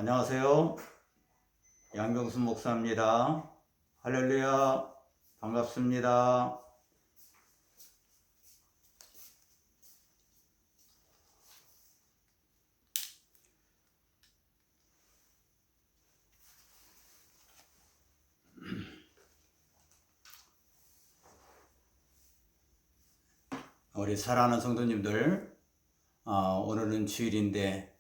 안녕하세요. 양경수 목사입니다. 할렐루야. 반갑습니다. 우리 사랑하는 성도님들, 오늘은 주일인데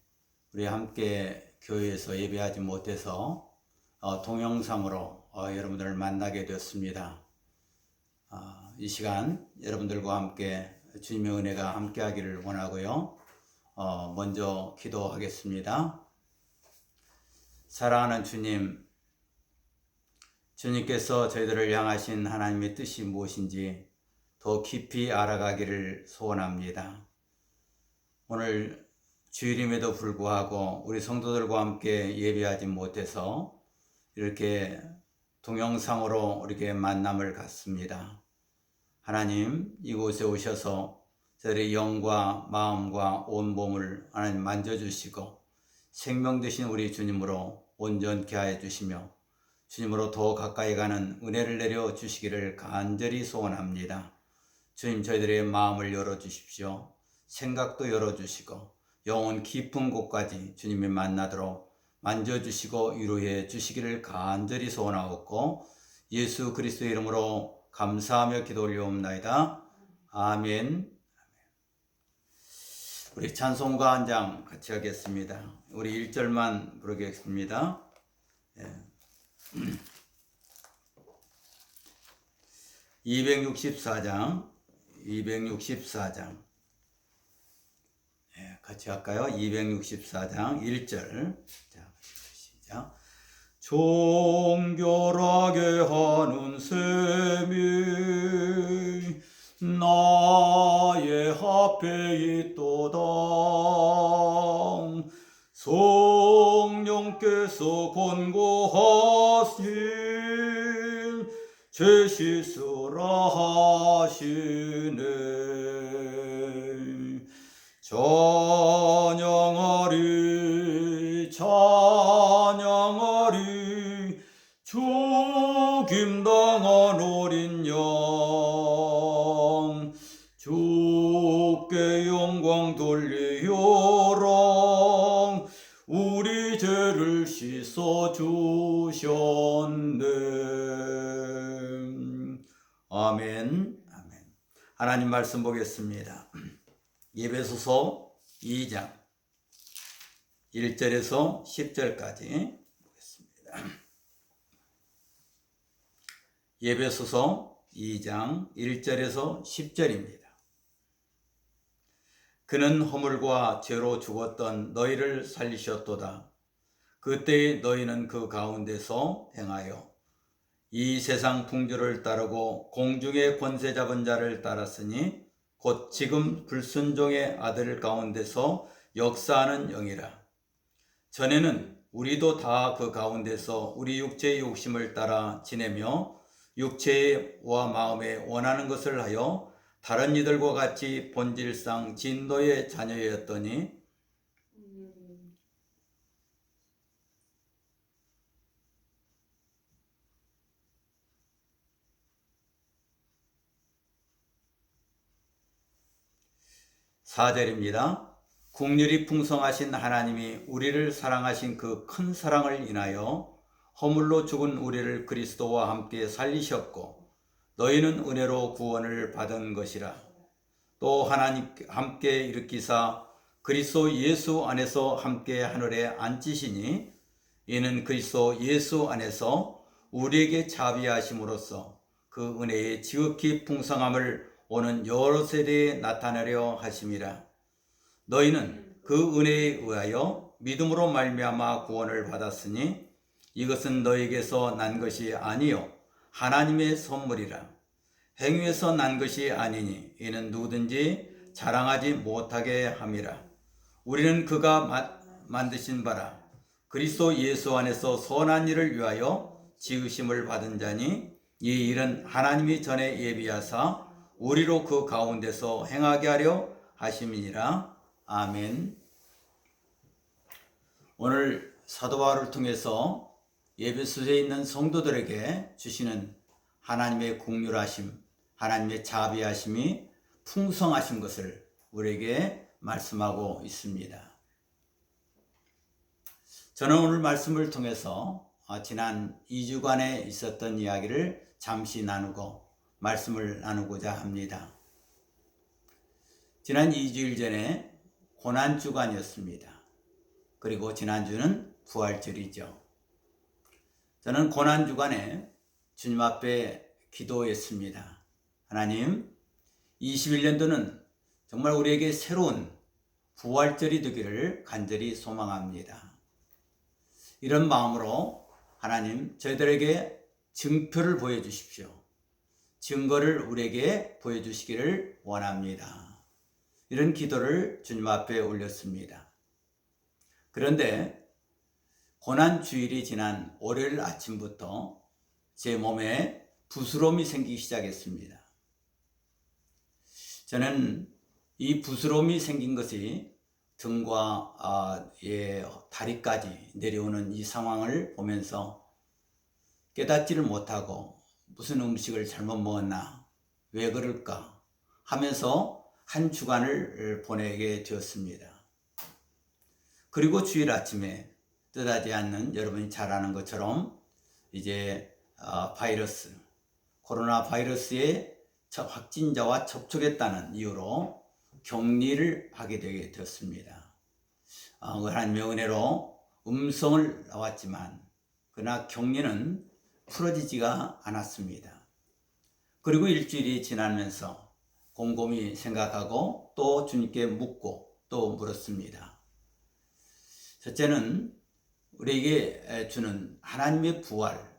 우리 함께 교회에서 예배하지 못해서 동영상으로 여러분들을 만나게 되었습니다. 이 시간 여러분들과 함께 주님의 은혜가 함께 하기를 원하고요. 먼저 기도하겠습니다. 사랑하는 주님, 주님께서 저희들을 향하신 하나님의 뜻이 무엇인지 더 깊이 알아가기를 소원합니다. 오늘 주일임에도 불구하고 우리 성도들과 함께 예배하지 못해서 이렇게 동영상으로 이렇게 만남을 갖습니다. 하나님, 이곳에 오셔서 저희의 영과 마음과 온몸을 하나님 만져주시고 생명 되신 우리 주님으로 온전케 하여 주시며 주님으로 더 가까이 가는 은혜를 내려 주시기를 간절히 소원합니다. 주님, 저희들의 마음을 열어주십시오. 생각도 열어주시고 영혼 깊은 곳까지 주님이 만나도록 만져주시고 위로해 주시기를 간절히 소원하옵고 예수 그리스도의 이름으로 감사하며 기도 올려옵나이다. 아멘. 우리 찬송가 한 장 같이 하겠습니다. 우리 1절만 부르겠습니다. 264장 같이 할까요? 264장 1절. 자, 시작. 정결하게 하는 셈이 나의 앞에 있도다. 성령께서 권고하신 제 씻으라 하시네. 찬양하리 죽임당한 어린 양 주께 영광 돌리오라. 우리 죄를 씻어주셨네. 아멘. 하나님 말씀 보겠습니다. 에베소서 2장 1절에서 10절까지 보겠습니다. 에베소서 2장 1절에서 10절입니다. 그는 허물과 죄로 죽었던 너희를 살리셨도다. 그때 너희는 그 가운데서 행하여 이 세상 풍조를 따르고 공중의 권세 잡은 자를 따랐으니 곧 지금 불순종의 아들 가운데서 역사하는 영이라. 전에는 우리도 다 그 가운데서 우리 육체의 욕심을 따라 지내며 육체와 마음에 원하는 것을 하여 다른 이들과 같이 본질상 진노의 자녀였더니 (4절입니다) 긍휼이 풍성하신 하나님이 우리를 사랑하신 그 큰 사랑을 인하여 허물로 죽은 우리를 그리스도와 함께 살리셨고 너희는 은혜로 구원을 받은 것이라. 또 하나님 함께 일으키사 그리스도 예수 안에서 함께 하늘에 앉히시니 이는 그리스도 예수 안에서 우리에게 자비하심으로써 그 은혜의 지극히 풍성함을 오는 여러 세대에 나타내려 하심이라. 너희는 그 은혜에 의하여 믿음으로 말미암아 구원을 받았으니 이것은 너희에게서 난 것이 아니요 하나님의 선물이라. 행위에서 난 것이 아니니 이는 누구든지 자랑하지 못하게 함이라. 우리는 그가 만드신 바라 그리스도 예수 안에서 선한 일을 위하여 지으심을 받은 자니 이 일은 하나님이 전에 예비하사 우리로 그 가운데서 행하게 하려 하심이니라. 아멘. 오늘 사도 바울을 통해서 에베소서에 있는 성도들에게 주시는 하나님의 긍휼하심, 하나님의 자비하심이 풍성하신 것을 우리에게 말씀하고 있습니다. 저는 오늘 말씀을 통해서 지난 2주간에 있었던 이야기를 잠시 나누고 말씀을 나누고자 합니다. 지난 2주일 전에 고난주간이었습니다. 그리고 지난주는 부활절이죠. 저는 고난주간에 주님 앞에 기도했습니다. 하나님, 21년도는 정말 우리에게 새로운 부활절이 되기를 간절히 소망합니다. 이런 마음으로 하나님, 저희들에게 증표를 보여주십시오. 증거를 우리에게 보여주시기를 원합니다. 이런 기도를 주님 앞에 올렸습니다. 그런데 고난주일이 지난 월요일 아침부터 제 몸에 부스럼이 생기기 시작했습니다. 저는 이 부스럼이 생긴 것이 등과 다리까지 내려오는 이 상황을 보면서 깨닫지를 못하고 무슨 음식을 잘못 먹었나, 왜 그럴까 하면서 한 주간을 보내게 되었습니다. 그리고 주일 아침에 뜻하지 않는, 여러분이 잘 아는 것처럼 이제 코로나 바이러스의 확진자와 접촉했다는 이유로 격리를 하게 되게 되었습니다. 하나님의 은혜로 음성을 나왔지만 그러나 격리는 풀어지지가 않았습니다. 그리고 일주일이 지나면서 곰곰이 생각하고 또 주님께 묻고 또 물었습니다. 첫째는 우리에게 주는 하나님의 부활,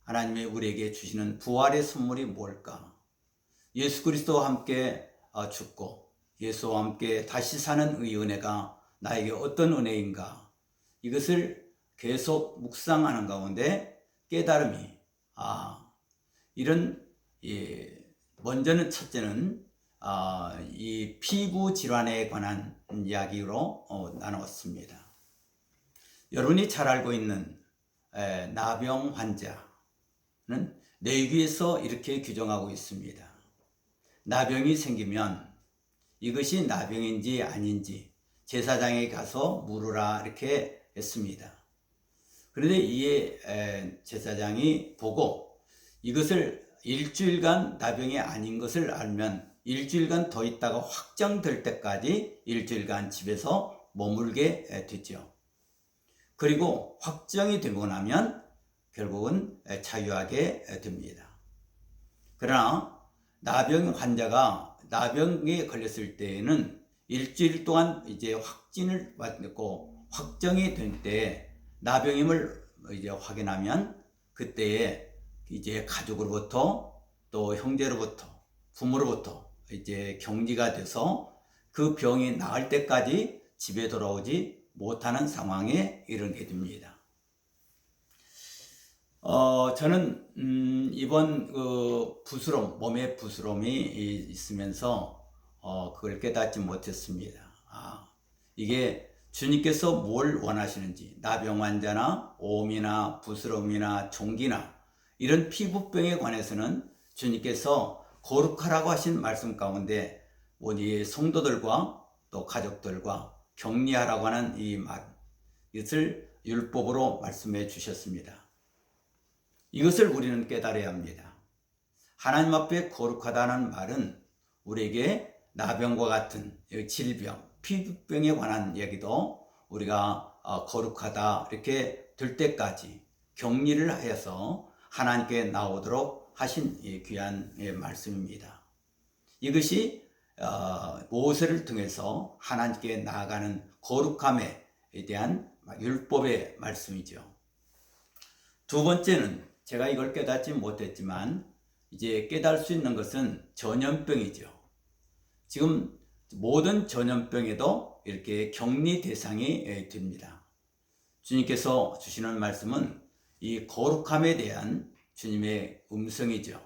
하나님의 우리에게 주시는 부활의 선물이 뭘까? 예수 그리스도와 함께 죽고 예수와 함께 다시 사는 이 은혜가 나에게 어떤 은혜인가? 이것을 계속 묵상하는 가운데 깨달음이 먼저는 첫째는 이 피부 질환에 관한 이야기로 나누었습니다. 여러분이 잘 알고 있는 나병 환자는 뇌귀에서 이렇게 규정하고 있습니다. 나병이 생기면 이것이 나병인지 아닌지 제사장에 가서 물으라 이렇게 했습니다. 그런데 이 제사장이 보고 이것을 일주일간 나병이 아닌 것을 알면 일주일간 더 있다가 확정될 때까지 일주일간 집에서 머물게 되죠. 그리고 확정이 되고 나면 결국은 자유하게 됩니다. 그러나 나병 환자가 나병에 걸렸을 때에는 일주일 동안 이제 확진을 받고 확정이 된 때 나병임을 이제 확인하면 그때에 이제 가족으로부터 또 형제로부터 부모로부터 이제 격리가 돼서 그 병이 나을 때까지 집에 돌아오지 못하는 상황에 이르게 됩니다. 저는 이번 부스럼, 몸에 부스럼이 있으면서 그걸 깨닫지 못했습니다. 이게 주님께서 뭘 원하시는지, 나병 환자나 오음이나 부스럼이나 종기나 이런 피부병에 관해서는 주님께서 거룩하라고 하신 말씀 가운데 우리 성도들과 또 가족들과 격리하라고 하는 이 말, 이것을 율법으로 말씀해 주셨습니다. 이것을 우리는 깨달아야 합니다. 하나님 앞에 거룩하다는 말은 우리에게 나병과 같은 질병, 피부병에 관한 얘기도 우리가 거룩하다 이렇게 될 때까지 격리를 하여서 하나님께 나오도록 하신 귀한 말씀입니다. 이것이 모세를 통해서 하나님께 나아가는 거룩함에 대한 율법의 말씀이죠. 두 번째는 제가 이걸 깨닫지 못했지만 이제 깨달을 수 있는 것은 전염병이죠. 지금 모든 전염병에도 이렇게 격리 대상이 됩니다. 주님께서 주시는 말씀은 이 거룩함에 대한 주님의 음성이죠.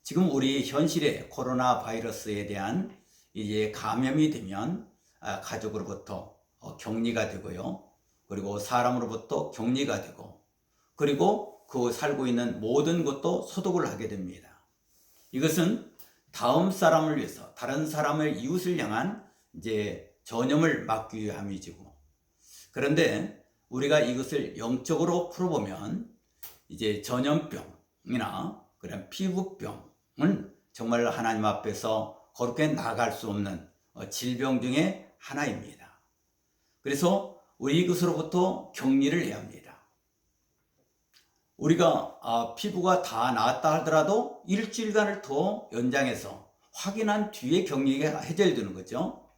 지금 우리 현실의 코로나 바이러스에 대한 이제 감염이 되면 가족으로부터 격리가 되고요. 그리고 사람으로부터 격리가 되고, 그리고 그 살고 있는 모든 것도 소독을 하게 됩니다. 이것은 다음 사람을 위해서, 다른 사람의 이웃을 향한 이제 전염을 막기 위함이지고, 그런데 우리가 이것을 영적으로 풀어보면 이제 전염병이나 그런 피부병은 정말 하나님 앞에서 거룩하게 나아갈 수 없는 질병 중에 하나입니다. 그래서 우리 이것으로부터 격리를 해야 합니다. 우리가 피부가 다 나았다 하더라도 일주일간을 더 연장해서 확인한 뒤에 격리가 해제되는 거죠.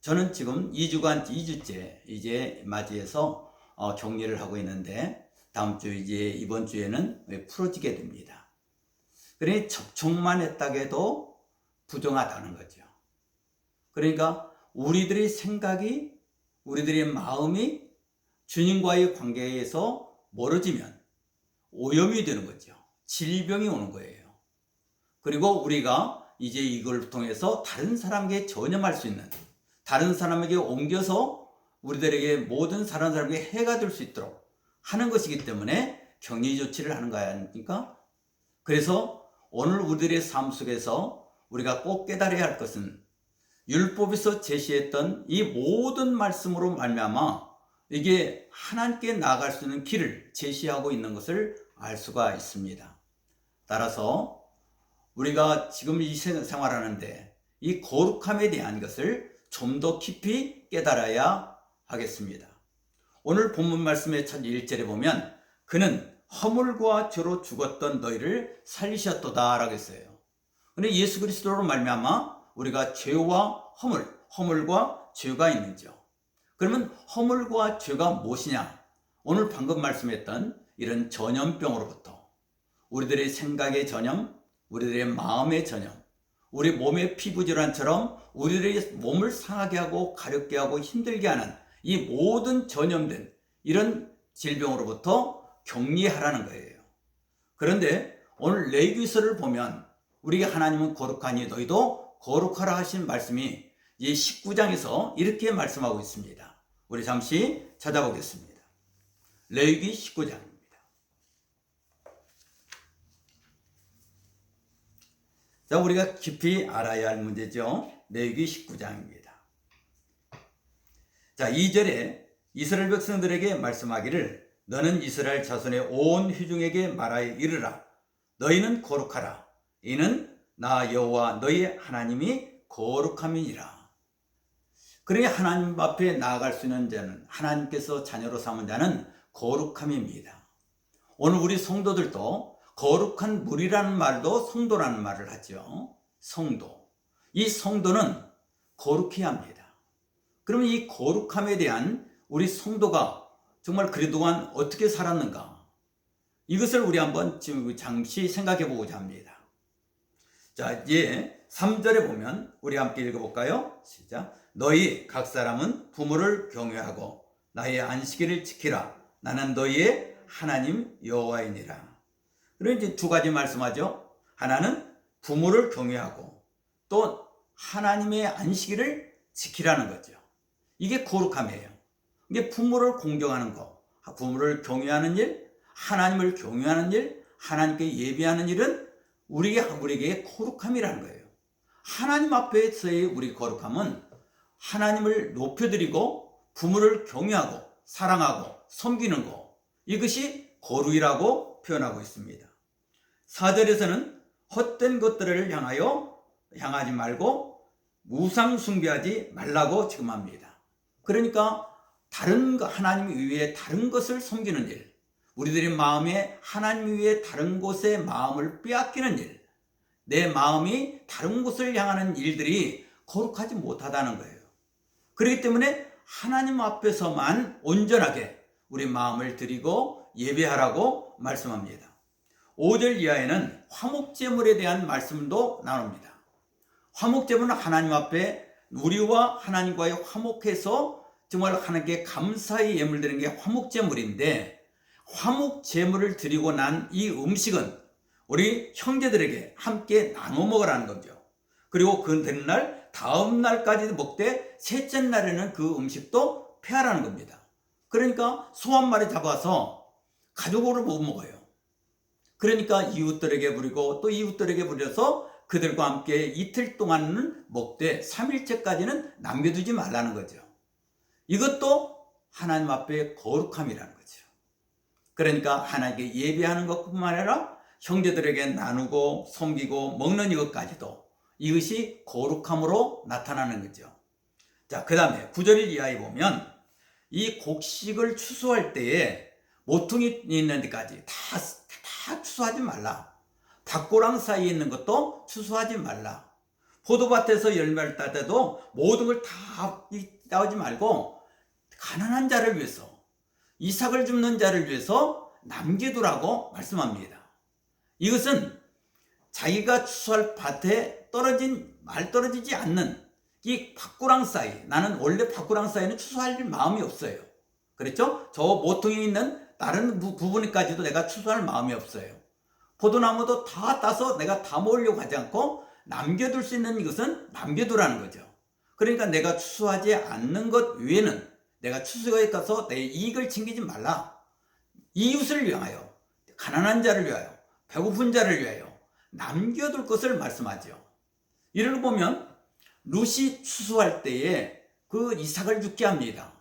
저는 지금 2주째 이제 맞이해서 격리를 하고 있는데, 다음 주 이번 주에는 풀어지게 됩니다. 그러니 접촉만 했다고 해도 부정하다는 거죠. 그러니까 우리들의 생각이, 우리들의 마음이 주님과의 관계에서 멀어지면 오염이 되는 거죠. 질병이 오는 거예요. 그리고 우리가 이제 이걸 통해서 다른 사람에게 전염할 수 있는, 다른 사람에게 옮겨서 우리들에게 모든 다른 사람에게 해가 될 수 있도록 하는 것이기 때문에 격리 조치를 하는 거 아닙니까? 그래서 오늘 우리들의 삶 속에서 우리가 꼭 깨달아야 할 것은 율법에서 제시했던 이 모든 말씀으로 말미암아 이게 하나님께 나아갈 수 있는 길을 제시하고 있는 것을 알 수가 있습니다. 따라서 우리가 지금 이 생활하는데 이 거룩함에 대한 것을 좀 더 깊이 깨달아야 하겠습니다. 오늘 본문 말씀의 첫 1절에 보면 그는 허물과 죄로 죽었던 너희를 살리셨도다 라고 했어요. 근데 예수 그리스도로 말미암아 우리가 죄와 허물과 죄가 있는지요. 그러면 허물과 죄가 무엇이냐? 오늘 방금 말씀했던 이런 전염병으로부터, 우리들의 생각의 전염, 우리들의 마음의 전염, 우리 몸의 피부질환처럼 우리들의 몸을 상하게 하고 가렵게 하고 힘들게 하는 이 모든 전염된 이런 질병으로부터 격리하라는 거예요. 그런데 오늘 레위기서를 보면 우리가 하나님은 거룩하니 너희도 거룩하라 하신 말씀이 이 19장에서 이렇게 말씀하고 있습니다. 우리 잠시 찾아보겠습니다. 레위기 19장입니다. 자, 우리가 깊이 알아야 할 문제죠. 레위기 19장입니다. 자, 2절에 이스라엘 백성들에게 말씀하기를 너는 이스라엘 자손의 온 회중에게 말하여 이르라. 너희는 거룩하라. 이는 나 여호와 너희 하나님이 거룩함이니라. 그러니 하나님 앞에 나아갈 수 있는 자는, 하나님께서 자녀로 삼은 자는 거룩함입니다. 오늘 우리 성도들도 거룩한 물이라는 말도 성도라는 말을 하죠. 성도. 이 성도는 거룩해야 합니다. 그러면 이 거룩함에 대한 우리 성도가 정말 그동안 어떻게 살았는가? 이것을 우리 한번 지금 잠시 생각해 보고자 합니다. 자, 이제 3절에 보면 우리 함께 읽어볼까요? 시작. 너희 각 사람은 부모를 경외하고 나의 안식일을 지키라. 나는 너희의 하나님 여호와이니라. 그럼 이제 두 가지 말씀하죠. 하나는 부모를 경외하고 또 하나님의 안식일을 지키라는 거죠. 이게 거룩함이에요. 이게 부모를 공경하는 거, 부모를 경외하는 일, 하나님을 경외하는 일, 하나님께 예배하는 일은 우리에게 거룩함이라는 거예요. 하나님 앞에서의 우리 거룩함은 하나님을 높여드리고 부모를 경외하고 사랑하고 섬기는 거, 이것이 거룩이라고 표현하고 있습니다. 4절에서는 헛된 것들을 향하지 말고 우상 숭배하지 말라고 지금 합니다. 그러니까 다른 하나님 이외에 다른 것을 섬기는 일, 우리들의 마음에 하나님 이외에 다른 곳에 마음을 빼앗기는 일, 내 마음이 다른 곳을 향하는 일들이 거룩하지 못하다는 거예요. 그렇기 때문에 하나님 앞에서만 온전하게 우리 마음을 드리고 예배하라고 말씀합니다. 5절 이하에는 화목제물에 대한 말씀도 나눕니다. 화목제물은 하나님 앞에 우리와 하나님과의 화목해서 정말 하나님께 감사의 예물 드리는 게 화목제물인데, 화목제물을 드리고 난 이 음식은 우리 형제들에게 함께 나눠 먹으라는 거죠. 그리고 그 되는 날 다음 날까지도 먹되 셋째 날에는 그 음식도 폐하라는 겁니다. 그러니까 소 한 마리 잡아서 가족으로 못 먹어요. 그러니까 이웃들에게 부리고 또 이웃들에게 부려서 그들과 함께 이틀 동안은 먹되 3일째까지는 남겨두지 말라는 거죠. 이것도 하나님 앞에 거룩함이라는 거죠. 그러니까 하나님께 예배하는 것뿐만 아니라 형제들에게 나누고 섬기고 먹는 이것까지도 이것이 거룩함으로 나타나는 거죠. 자, 그 다음에 9절 이하에 보면 이 곡식을 추수할 때에 모퉁이 있는 데까지 다 추수하지 말라. 밭고랑 사이에 있는 것도 추수하지 말라. 포도밭에서 열매를 따도 모든 걸 다 따오지 말고 가난한 자를 위해서, 이삭을 줍는 자를 위해서 남겨두라고 말씀합니다. 이것은 자기가 추수할 밭에 떨어지지 않는 이 밭구랑 사이, 나는 원래 밭구랑 사이는 추수할 마음이 없어요. 그렇죠? 저 모퉁이 있는 다른 부분까지도 내가 추수할 마음이 없어요. 포도나무도 다 따서 내가 다 먹으려고 하지 않고 남겨둘 수 있는 이것은 남겨두라는 거죠. 그러니까 내가 추수하지 않는 것 외에는 내가 추수에 가서 내 이익을 챙기지 말라. 이웃을 위하여, 가난한 자를 위하여, 배고픈 자를 위하여 남겨둘 것을 말씀하죠. 이를 보면 룻이 추수할 때에 그 이삭을 죽게 합니다.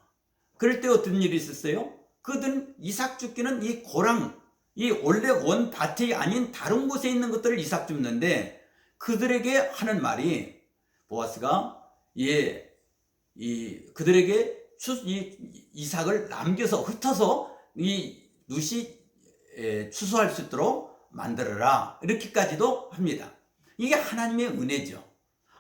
그럴 때 어떤 일이 있었어요? 그들은 이삭 죽기는 이 고랑, 이 원래 원 밭이 아닌 다른 곳에 있는 것들을 이삭 줍는데 그들에게 하는 말이 보아스가 그들에게 이삭을 남겨서 흩어서 이 룻이 추수할 수 있도록 만들어라, 이렇게까지도 합니다. 이게 하나님의 은혜죠.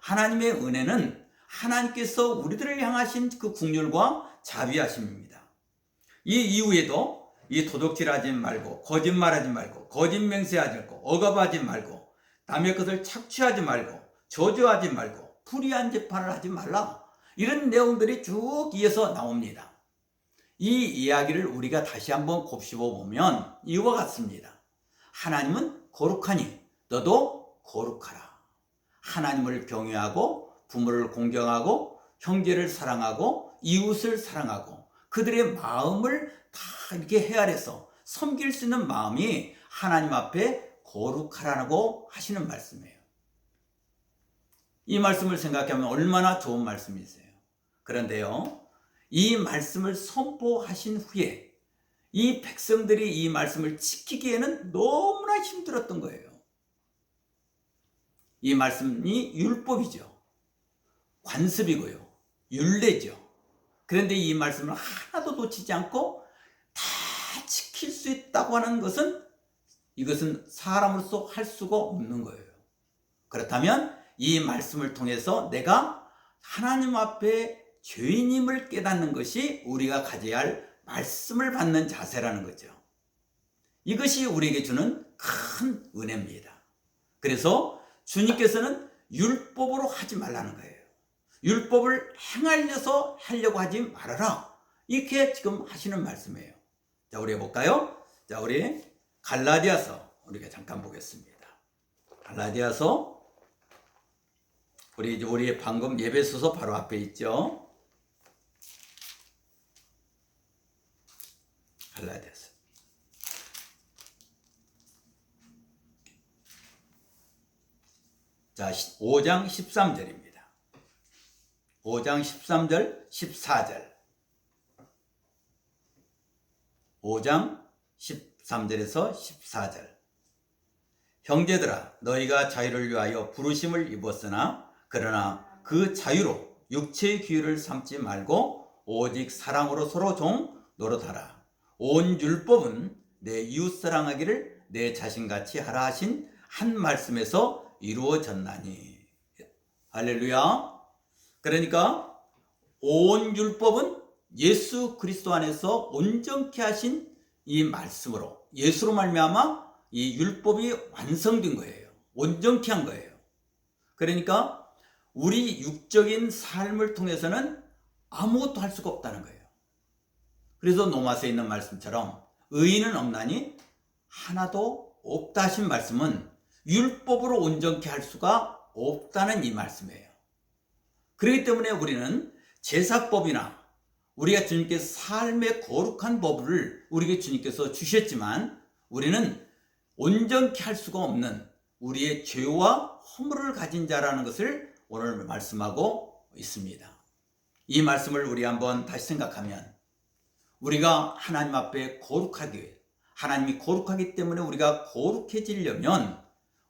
하나님의 은혜는 하나님께서 우리들을 향하신 그 긍휼과 자비하심입니다. 이 이후에도 이 도둑질하지 말고, 거짓말하지 말고, 거짓 맹세하지 말고, 억압하지 말고, 남의 것을 착취하지 말고, 저주하지 말고, 불의한 재판을 하지 말라, 이런 내용들이 쭉 이어서 나옵니다. 이 이야기를 우리가 다시 한번 곱씹어 보면 이와 같습니다. 하나님은 거룩하니 너도 거룩하라. 하나님을 경외하고 부모를 공경하고 형제를 사랑하고 이웃을 사랑하고 그들의 마음을 다 이렇게 헤아려서 섬길 수 있는 마음이 하나님 앞에 거룩하라고 하시는 말씀이에요. 이 말씀을 생각하면 얼마나 좋은 말씀이세요. 그런데요, 이 말씀을 선포하신 후에 이 백성들이 이 말씀을 지키기에는 너무나 힘들었던 거예요. 이 말씀이 율법이죠. 관습이고요. 율례죠. 그런데 이 말씀을 하나도 놓치지 않고 다 지킬 수 있다고 하는 것은 이것은 사람으로서 할 수가 없는 거예요. 그렇다면 이 말씀을 통해서 내가 하나님 앞에 죄인임을 깨닫는 것이 우리가 가져야 할 말씀을 받는 자세라는 거죠. 이것이 우리에게 주는 큰 은혜입니다. 그래서 주님께서는 율법으로 하지 말라는 거예요. 율법을 행하려서 하려고 하지 말아라, 이렇게 지금 하시는 말씀이에요. 자, 우리 해볼까요? 자, 우리 갈라디아서 우리가 잠깐 보겠습니다. 갈라디아서 우리 방금 예배소서 바로 앞에 있죠. 갈라디아서. 자, 5장 13절입니다. 5장 13절, 14절. 5장 13절에서 14절. 형제들아, 너희가 자유를 위하여 부르심을 입었으나 그러나 그 자유로 육체의 기회를 삼지 말고 오직 사랑으로 서로 종 노릇하라. 온 율법은 내 이웃 사랑하기를 내 자신같이 하라 하신 한 말씀에서 이루어졌나니. 할렐루야. 그러니까 온 율법은 예수 그리스도 안에서 온전케 하신 이 말씀으로, 예수로 말미암아 이 율법이 완성된 거예요. 온전케 한 거예요. 그러니까 우리 육적인 삶을 통해서는 아무것도 할 수가 없다는 거예요. 그래서 로마서에 있는 말씀처럼 의인은 없나니 하나도 없다 하신 말씀은 율법으로 온전케 할 수가 없다는 이 말씀이에요. 그렇기 때문에 우리는 제사법이나 우리가 주님께서 삶의 거룩한 법을 우리에게 주님께서 주셨지만 우리는 온전케 할 수가 없는 우리의 죄와 허물을 가진 자라는 것을 오늘 말씀하고 있습니다. 이 말씀을 우리 한번 다시 생각하면 우리가 하나님 앞에 거룩하기 위해, 하나님이 거룩하기 때문에 우리가 거룩해지려면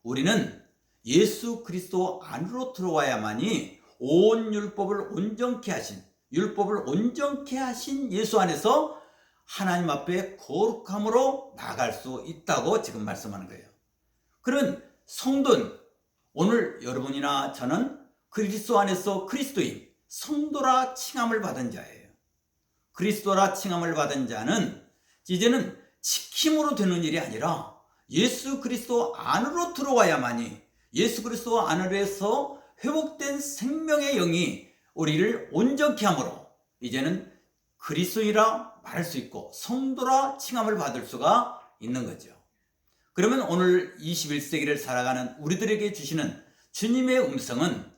우리는 예수 그리스도 안으로 들어와야만이 온 율법을 온전케 하신 예수 안에서 하나님 앞에 거룩함으로 나아갈 수 있다고 지금 말씀하는 거예요. 그런 성도는 오늘 여러분이나 저는 그리스도 안에서 그리스도인 성도라 칭함을 받은 자예요. 그리스도라 칭함을 받은 자는 이제는 지킴으로 되는 일이 아니라 예수 그리스도 안으로 들어와야만이 예수 그리스도 안에서 회복된 생명의 영이 우리를 온전케 함으로 이제는 그리스도이라 말할 수 있고 성도라 칭함을 받을 수가 있는 거죠. 그러면 오늘 21세기를 살아가는 우리들에게 주시는 주님의 음성은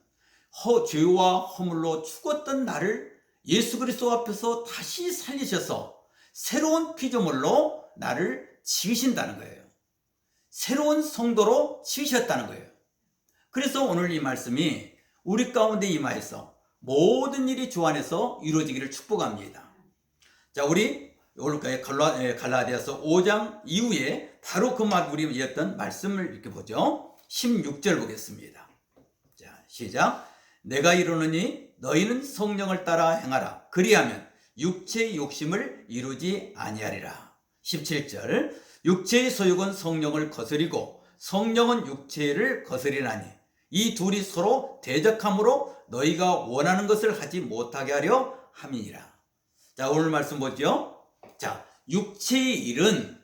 죄와 허물로 죽었던 나를 예수 그리스도 앞에서 다시 살리셔서 새로운 피조물로 나를 지으신다는 거예요. 새로운 성도로 지으셨다는 거예요. 그래서 오늘 이 말씀이 우리 가운데 임하여서 모든 일이 주 안에서 이루어지기를 축복합니다. 자, 우리 오늘 갈라디아서 5장 이후에 바로 그 말 우리 이었던 말씀을 이렇게 보죠. 16절 보겠습니다. 자, 시작. 내가 이르노니 너희는 성령을 따라 행하라. 그리하면 육체의 욕심을 이루지 아니하리라. 17절. 육체의 소욕은 성령을 거스리고 성령은 육체를 거스리나니 이 둘이 서로 대적함으로 너희가 원하는 것을 하지 못하게 하려 함이니라. 자, 오늘 말씀 보죠. 자, 육체의 일은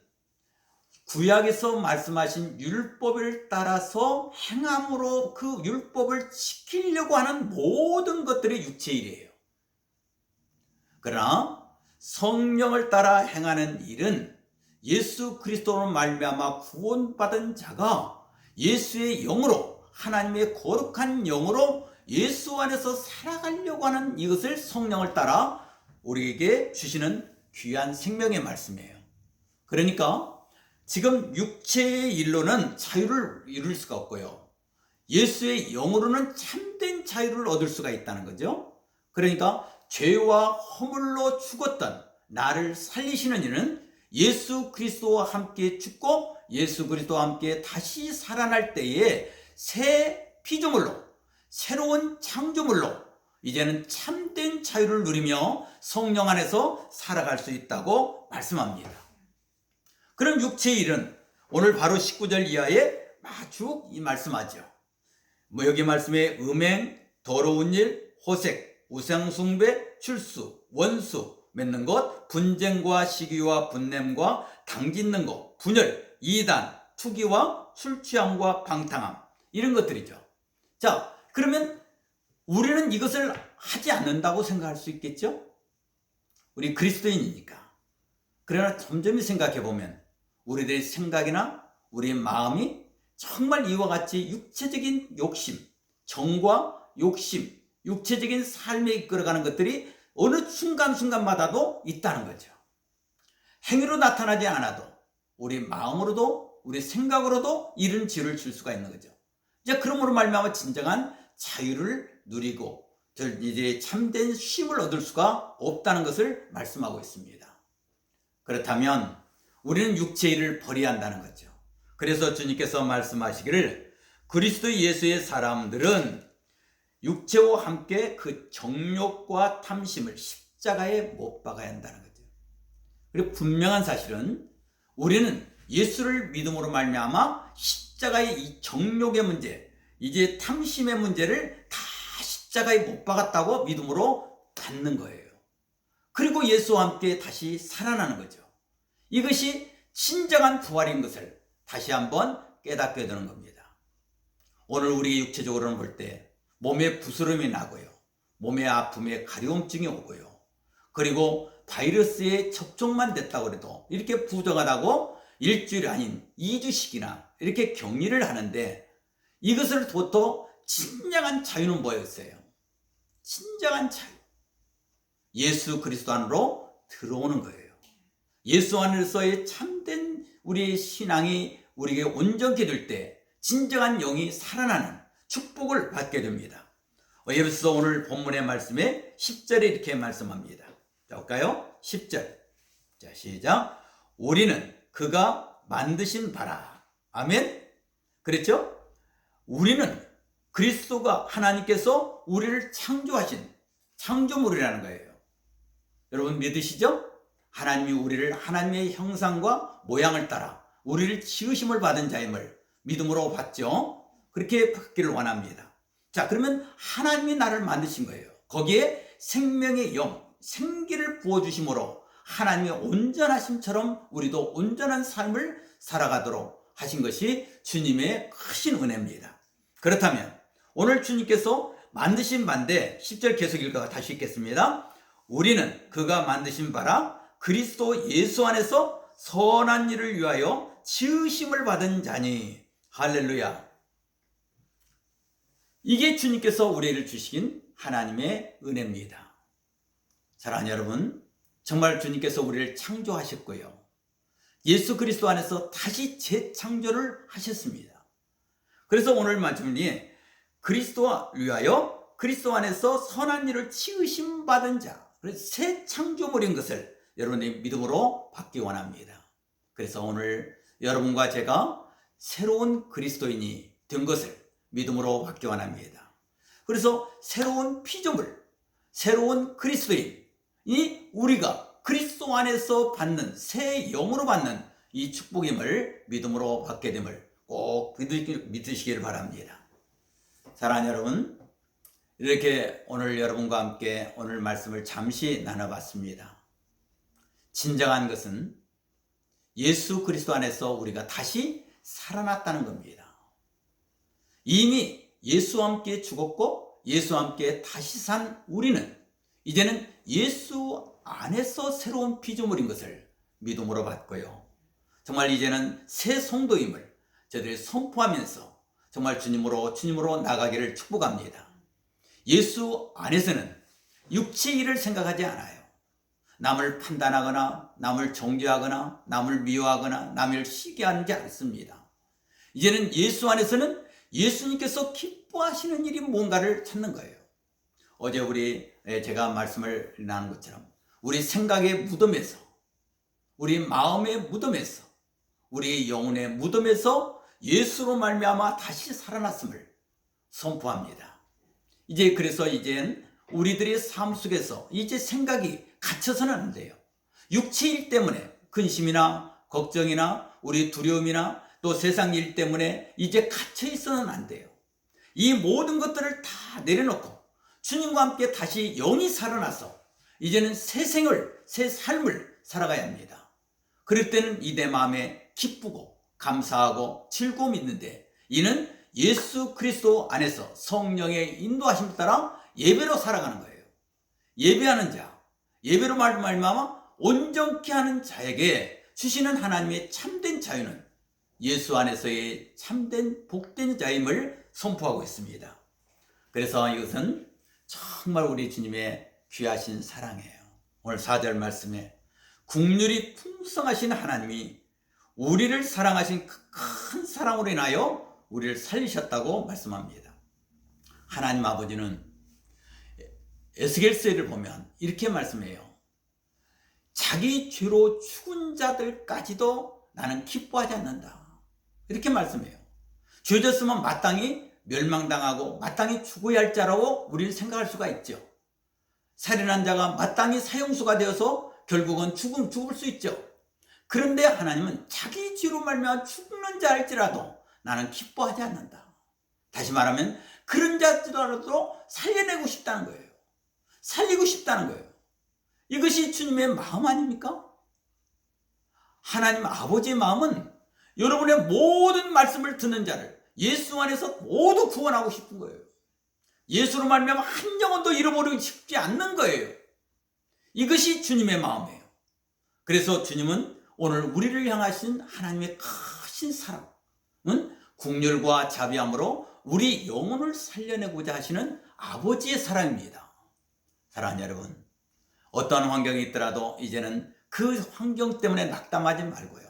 구약에서 말씀하신 율법을 따라서 행함으로 그 율법을 지키려고 하는 모든 것들이 육체의 일이에요. 그러나 성령을 따라 행하는 일은 예수 그리스도로 말미암아 구원받은 자가 예수의 영으로 하나님의 거룩한 영으로 예수 안에서 살아가려고 하는 이것을 성령을 따라 우리에게 주시는 귀한 생명의 말씀이에요. 그러니까 지금 육체의 일로는 자유를 이룰 수가 없고요. 예수의 영으로는 참된 자유를 얻을 수가 있다는 거죠. 그러니까 죄와 허물로 죽었던 나를 살리시는 이는 예수 그리스도와 함께 죽고 예수 그리스도와 함께 다시 살아날 때에 새 피조물로 새로운 창조물로 이제는 참된 자유를 누리며 성령 안에서 살아갈 수 있다고 말씀합니다. 그럼 육체의 일은 오늘 바로 19절 이하에 마주 말씀하죠. 여기 말씀에 음행, 더러운 일, 호색, 우상숭배, 출수, 원수, 맺는 것, 분쟁과 시기와 분냄과 당짓는 것, 분열, 이단, 투기와 술취함과 방탕함, 이런 것들이죠. 자, 그러면 우리는 이것을 하지 않는다고 생각할 수 있겠죠? 우리 그리스도인이니까. 그러나 점점 생각해보면 우리들의 생각이나 우리의 마음이 정말 이와 같이 육체적인 욕심, 정과 욕심, 육체적인 삶에 이끌어가는 것들이 어느 순간순간마다도 있다는 거죠. 행위로 나타나지 않아도 우리 마음으로도 우리 생각으로도 이런 지혜를 줄 수가 있는 거죠. 이제 그러므로 말미암아 진정한 자유를 누리고 이제 참된 쉼을 얻을 수가 없다는 것을 말씀하고 있습니다. 그렇다면 우리는 육체의 일을 버려야 한다는 거죠. 그래서 주님께서 말씀하시기를 그리스도 예수의 사람들은 육체와 함께 그 정욕과 탐심을 십자가에 못 박아야 한다는 거죠. 그리고 분명한 사실은 우리는 예수를 믿음으로 말미암아 십자가의 이 정욕의 문제, 이제 탐심의 문제를 다 십자가에 못 박았다고 믿음으로 받는 거예요. 그리고 예수와 함께 다시 살아나는 거죠. 이것이 진정한 부활인 것을 다시 한번 깨닫게 되는 겁니다. 오늘 우리 육체적으로는 볼 때 몸에 부스럼이 나고요. 몸의 아픔에 가려움증이 오고요. 그리고 바이러스에 접촉만 됐다고 해도 이렇게 부정하다고 일주일이 아닌 2주씩이나 이렇게 격리를 하는데 이것을 보통 진정한 자유는 뭐였어요? 진정한 자유. 예수 그리스도 안으로 들어오는 거예요. 예수 안에서의 참된 우리의 신앙이 우리에게 온전케 될 때 진정한 영이 살아나는 축복을 받게 됩니다. 예배서 오늘 본문의 말씀에 10절에 이렇게 말씀합니다. 자, 볼까요? 10절. 자, 시작. 우리는 그가 만드신 바라. 아멘. 그랬죠? 우리는 그리스도가 하나님께서 우리를 창조하신 창조물이라는 거예요. 여러분 믿으시죠? 하나님이 우리를 하나님의 형상과 모양을 따라 우리를 지으심을 받은 자임을 믿음으로 받죠. 그렇게 받기를 원합니다. 자, 그러면 하나님이 나를 만드신 거예요. 거기에 생명의 영, 생기를 부어주심으로 하나님의 온전하심처럼 우리도 온전한 삶을 살아가도록 하신 것이 주님의 크신 은혜입니다. 그렇다면 오늘 주님께서 만드신 바인데 10절 계속 읽다가 다시 읽겠습니다. 우리는 그가 만드신 바라 그리스도 예수 안에서 선한 일을 위하여 지으심을 받은 자니. 할렐루야. 이게 주님께서 우리를 주신 하나님의 은혜입니다. 사랑하는 여러분, 정말 주님께서 우리를 창조하셨고요, 예수 그리스도 안에서 다시 재창조를 하셨습니다. 그래서 오늘 말씀이 그리스도와 위하여 그리스도 안에서 선한 일을 지으심 받은 자, 새 창조물인 것을 여러분의 믿음으로 받기 원합니다. 그래서 오늘 여러분과 제가 새로운 그리스도인이 된 것을 믿음으로 받기 원합니다. 그래서 새로운 피조물, 새로운 그리스도인이 우리가 그리스도 안에서 받는 새 영으로 받는 이 축복임을 믿음으로 받게 됨을 꼭 믿으시길 바랍니다. 사랑하는 여러분, 이렇게 오늘 여러분과 함께 오늘 말씀을 잠시 나눠봤습니다. 진정한 것은 예수 그리스도 안에서 우리가 다시 살아났다는 겁니다. 이미 예수와 함께 죽었고 예수와 함께 다시 산 우리는 이제는 예수 안에서 새로운 피조물인 것을 믿음으로 받고요, 정말 이제는 새 성도임을 저희들이 선포하면서 정말 주님으로 나가기를 축복합니다. 예수 안에서는 육체의 일을 생각하지 않아요. 남을 판단하거나 남을 정죄하거나 남을 미워하거나 남을 시기하지 않습니다. 이제는 예수 안에서는 예수님께서 기뻐하시는 일이 뭔가를 찾는 거예요. 어제 제가 말씀을 나눈 것처럼 우리 생각의 무덤에서, 우리 마음의 무덤에서, 우리 영혼의 무덤에서 예수로 말미암아 다시 살아났음을 선포합니다. 그래서 이젠 우리들의 삶 속에서 이제 생각이 갇혀서는 안 돼요. 육체일 때문에 근심이나 걱정이나 우리 두려움이나 또 세상 일 때문에 이제 갇혀 있어는 안 돼요. 이 모든 것들을 다 내려놓고 주님과 함께 다시 영이 살아나서 이제는 새 생을, 새 삶을 살아가야 합니다. 그럴 때는 이 내 마음에 기쁘고 감사하고 즐거움이 있는데, 이는 예수 그리스도 안에서 성령의 인도하심을 따라 예배로 살아가는 거예요. 예배하는 자, 예배로 말미암아 온전케 하는 자에게 주시는 하나님의 참된 자유는 예수 안에서의 참된 복된 자임을 선포하고 있습니다. 그래서 이것은 정말 우리 주님의 귀하신 사랑이에요. 오늘 4절 말씀에 국률이 풍성하신 하나님이 우리를 사랑하신 그 큰 사랑으로 인하여 우리를 살리셨다고 말씀합니다. 하나님 아버지는 에스겔서를 보면 이렇게 말씀해요. 자기 죄로 죽은 자들까지도 나는 기뻐하지 않는다, 이렇게 말씀해요. 죄 졌으면 마땅히 멸망당하고 마땅히 죽어야 할 자라고 우리는 생각할 수가 있죠. 살인한 자가 마땅히 사형수가 되어서 결국은 죽을 수 있죠. 그런데 하나님은 자기 죄로 말미암아 죽는 자일지라도 나는 기뻐하지 않는다. 다시 말하면 그런 자들이라도 살려내고 싶다는 거예요. 살리고 싶다는 거예요. 이것이 주님의 마음 아닙니까? 하나님 아버지의 마음은 여러분의 모든 말씀을 듣는 자를 예수 안에서 모두 구원하고 싶은 거예요. 예수로 말미암아 한 영혼도 잃어버리고 싶지 않는 거예요. 이것이 주님의 마음이에요. 그래서 주님은 오늘 우리를 향하신 하나님의 크신 사랑은 국률과 자비함으로 우리 영혼을 살려내고자 하시는 아버지의 사랑입니다. 사랑하는 여러분, 어떤 환경이 있더라도 이제는 그 환경 때문에 낙담하지 말고요.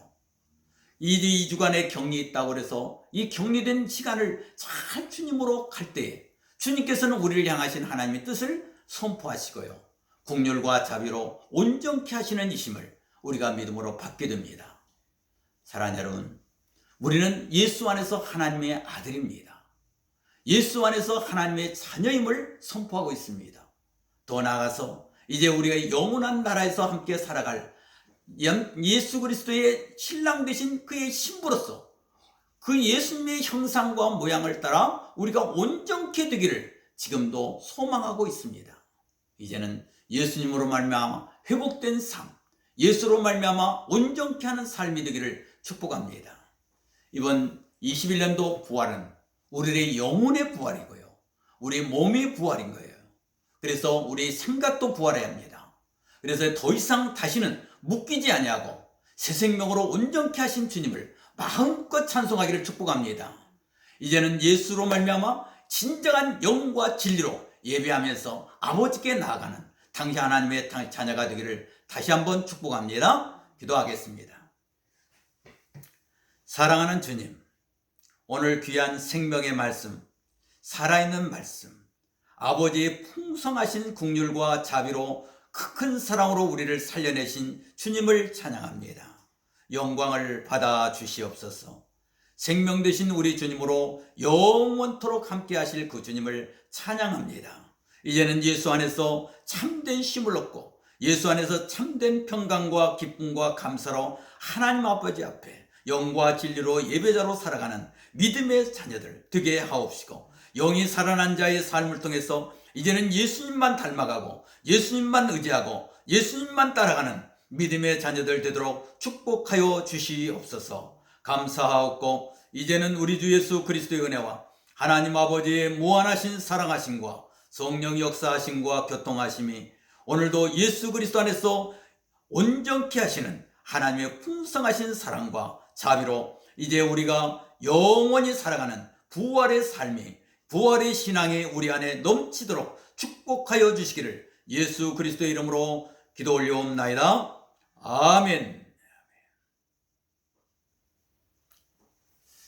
2주간의 격리 있다고 그래서 이 격리된 시간을 잘 주님으로 갈 때에 주님께서는 우리를 향하신 하나님의 뜻을 선포하시고요. 국률과 자비로 온전케 하시는 이심을 우리가 믿음으로 받게 됩니다. 사랑하는 여러분, 우리는 예수 안에서 하나님의 아들입니다. 예수 안에서 하나님의 자녀임을 선포하고 있습니다. 더 나아가서 이제 우리가 영원한 나라에서 함께 살아갈 예수 그리스도의 신랑 되신 그의 신부로서 그 예수님의 형상과 모양을 따라 우리가 온전케 되기를 지금도 소망하고 있습니다. 이제는 예수님으로 말미암아 회복된 삶, 예수로 말미암아 온전케 하는 삶이 되기를 축복합니다. 이번 21년도 부활은 우리의 영혼의 부활이고요, 우리 몸의 부활인 거예요. 그래서 우리 생각도 부활해야 합니다. 그래서 더 이상 다시는 묶이지 아니하고 새 생명으로 온전케 하신 주님을 마음껏 찬송하기를 축복합니다. 이제는 예수로 말미암아 진정한 영과 진리로 예배하면서 아버지께 나아가는 당시 하나님의 자녀가 되기를 다시 한번 축복합니다. 기도하겠습니다. 사랑하는 주님, 오늘 귀한 생명의 말씀, 살아있는 말씀, 아버지의 풍성하신 긍휼과 자비로 큰 사랑으로 우리를 살려내신 주님을 찬양합니다. 영광을 받아 주시옵소서. 생명 되신 우리 주님으로 영원토록 함께 하실 그 주님을 찬양합니다. 이제는 예수 안에서 참된 쉼을 얻고 예수 안에서 참된 평강과 기쁨과 감사로 하나님 아버지 앞에 영과 진리로 예배자로 살아가는 믿음의 자녀들 되게 하옵시고, 영이 살아난 자의 삶을 통해서 이제는 예수님만 닮아가고 예수님만 의지하고 예수님만 따라가는 믿음의 자녀들 되도록 축복하여 주시옵소서. 감사하옵고, 이제는 우리 주 예수 그리스도의 은혜와 하나님 아버지의 무한하신 사랑하심과 성령 역사하심과 교통하심이 오늘도 예수 그리스도 안에서 온전케 하시는 하나님의 풍성하신 사랑과 자비로 이제 우리가 영원히 살아가는 부활의 삶이, 부활의 신앙이 우리 안에 넘치도록 축복하여 주시기를 예수 그리스도의 이름으로 기도 올려옵나이다. 아멘.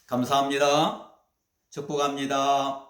감사합니다. 축복합니다.